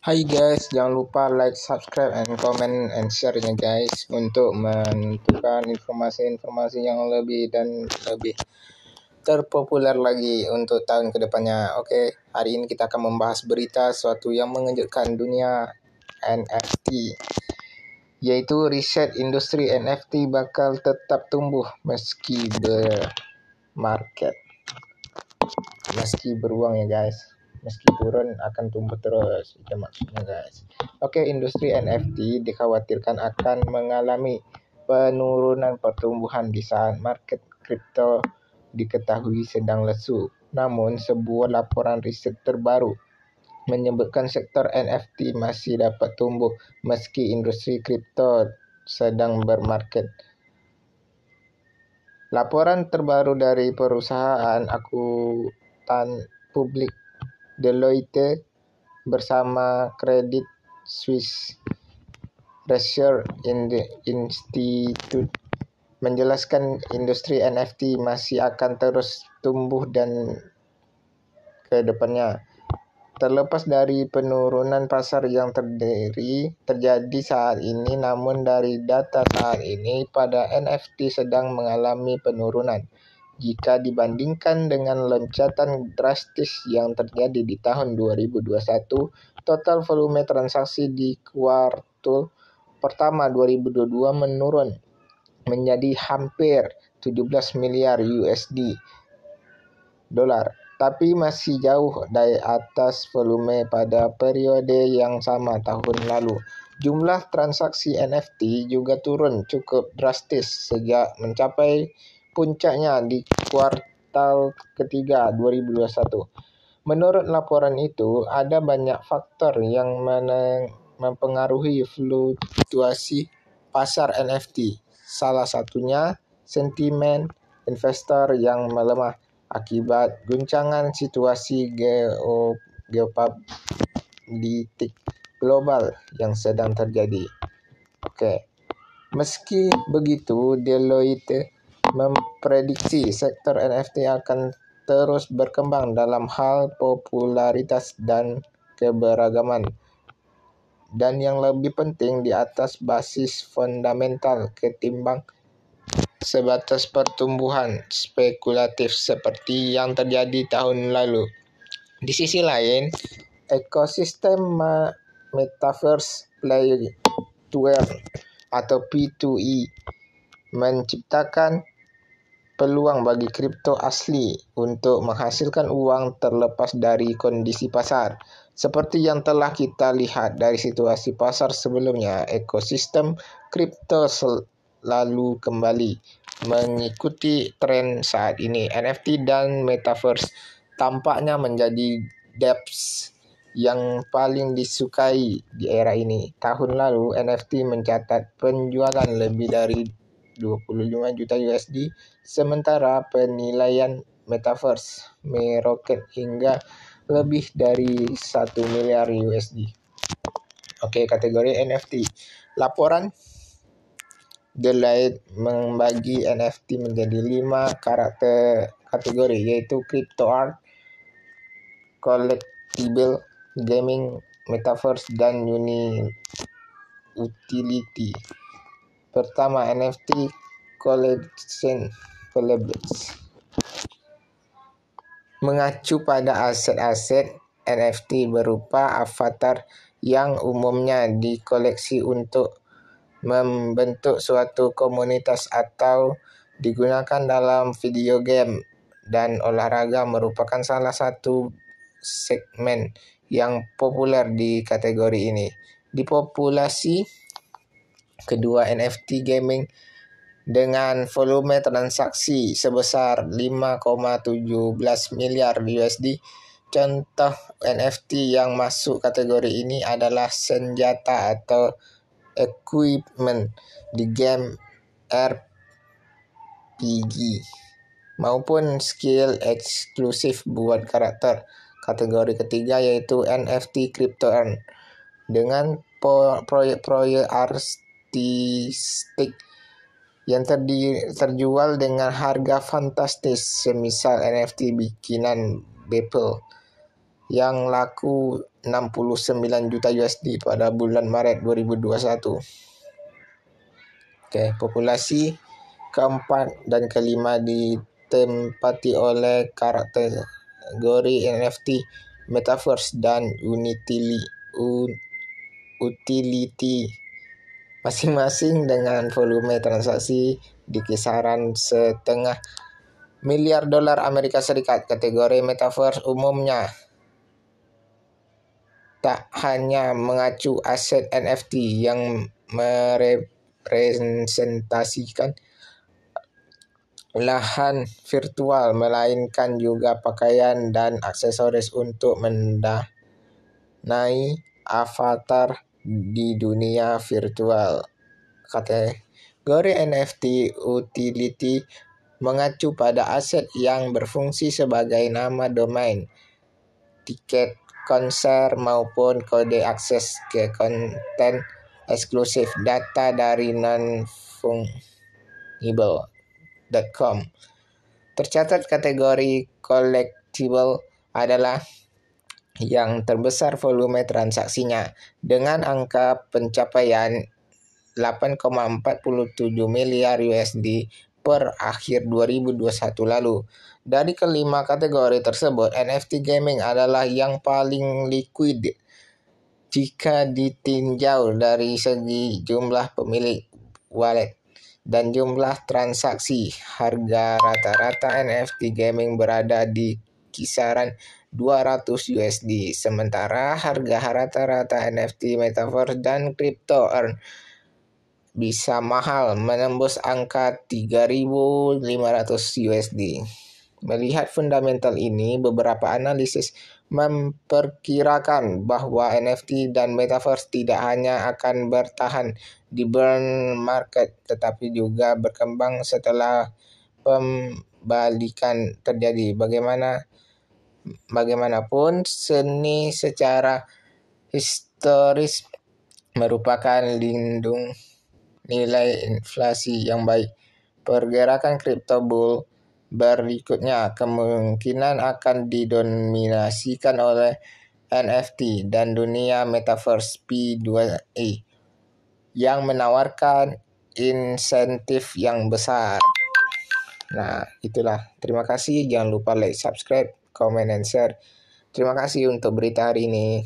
Hai guys, jangan lupa like, subscribe, and comment and share-nya guys untuk menentukan informasi-informasi yang lebih dan lebih terpopuler lagi untuk tahun kedepannya. Oke, hari ini kita akan membahas berita suatu yang mengejutkan dunia NFT, yaitu riset industri NFT bakal tetap tumbuh meski beruang ya guys. Meski turun akan tumbuh terus, itu maksudnya guys. Oke, industri NFT dikhawatirkan akan mengalami penurunan pertumbuhan di saat market kripto diketahui sedang lesu. Namun, sebuah laporan riset terbaru menyebutkan sektor NFT masih dapat tumbuh meski industri kripto sedang bermarket. Laporan terbaru dari perusahaan akuntan publik Deloitte bersama Credit Suisse Research Institute menjelaskan industri NFT masih akan terus tumbuh dan ke depannya. Terlepas dari penurunan pasar yang terjadi saat ini, namun dari data saat ini pada NFT sedang mengalami penurunan. Jika dibandingkan dengan loncatan drastis yang terjadi di tahun 2021, total volume transaksi di kuartal pertama 2022 menurun menjadi hampir 17 miliar USD dolar, tapi masih jauh dari atas volume pada periode yang sama tahun lalu. Jumlah transaksi NFT juga turun cukup drastis sejak mencapai puncaknya di kuartal ketiga 2021. Menurut laporan itu, ada banyak faktor yang mempengaruhi fluktuasi pasar NFT. Salah satunya sentimen investor yang melemah akibat guncangan situasi geopolitik global yang sedang terjadi. Meski begitu, Deloitte memprediksi sektor NFT akan terus berkembang dalam hal popularitas dan keberagaman, dan yang lebih penting di atas basis fundamental ketimbang sebatas pertumbuhan spekulatif seperti yang terjadi tahun lalu. Di sisi lain, ekosistem Metaverse Play to Earn atau P2E menciptakan peluang bagi kripto asli untuk menghasilkan uang terlepas dari kondisi pasar. Seperti yang telah kita lihat dari situasi pasar sebelumnya, ekosistem kripto selalu kembali mengikuti tren saat ini. NFT dan Metaverse tampaknya menjadi dApps yang paling disukai di era ini. Tahun lalu, NFT mencatat penjualan lebih dari 25 juta USD, sementara penilaian Metaverse meroket hingga lebih dari 1 miliar USD. Kategori NFT. Laporan Deloitte membagi NFT menjadi 5 kategori, yaitu crypto art, collectible, gaming, metaverse, dan utility. Pertama, NFT collectibles. Mengacu pada aset-aset, NFT berupa avatar yang umumnya dikoleksi untuk membentuk suatu komunitas atau digunakan dalam video game dan olahraga, merupakan salah satu segmen yang populer di kategori ini. Di populasi kedua, NFT gaming dengan volume transaksi sebesar 5,17 miliar USD. Contoh NFT yang masuk kategori ini adalah senjata atau equipment di game RPG maupun skill eksklusif buat karakter. Kategori ketiga yaitu NFT Crypto Earn dengan proyek-proyek artistik yang terjual dengan harga fantastis, semisal NFT bikinan Beeple yang laku 69 juta USD pada bulan Maret 2021. Populasi keempat dan kelima ditempati oleh kategori NFT, Metaverse, dan Utility, masing-masing dengan volume transaksi di kisaran $0,5 miliar Amerika Serikat. Kategori Metaverse umumnya tak hanya mengacu aset NFT yang merepresentasikan lahan virtual, melainkan juga pakaian dan aksesoris untuk mendanai avatar di dunia virtual. Kategori NFT Utility mengacu pada aset yang berfungsi sebagai nama domain, tiket konser, maupun kode akses ke konten eksklusif. Data dari nonfungible.com tercatat kategori collectible adalah yang terbesar volume transaksinya, dengan angka pencapaian 8,47 miliar USD per akhir 2021 lalu. Dari kelima kategori tersebut, NFT gaming adalah yang paling liquid jika ditinjau dari segi jumlah pemilik wallet dan jumlah transaksi. Harga rata-rata NFT gaming berada di kisaran 200 USD, sementara harga rata-rata NFT Metaverse dan Crypto Earn bisa mahal, menembus angka 3.500 USD. Melihat fundamental ini, beberapa analisis memperkirakan bahwa NFT dan Metaverse tidak hanya akan bertahan di bear market, tetapi juga berkembang setelah pembalikan terjadi. Bagaimanapun, seni secara historis merupakan lindung nilai inflasi yang baik. Pergerakan crypto bull berikutnya kemungkinan akan didominasikan oleh NFT dan dunia Metaverse P2A yang menawarkan insentif yang besar. Nah, itulah. Terima kasih. Jangan lupa like, subscribe, comment, and share. Terima kasih untuk berita hari ini.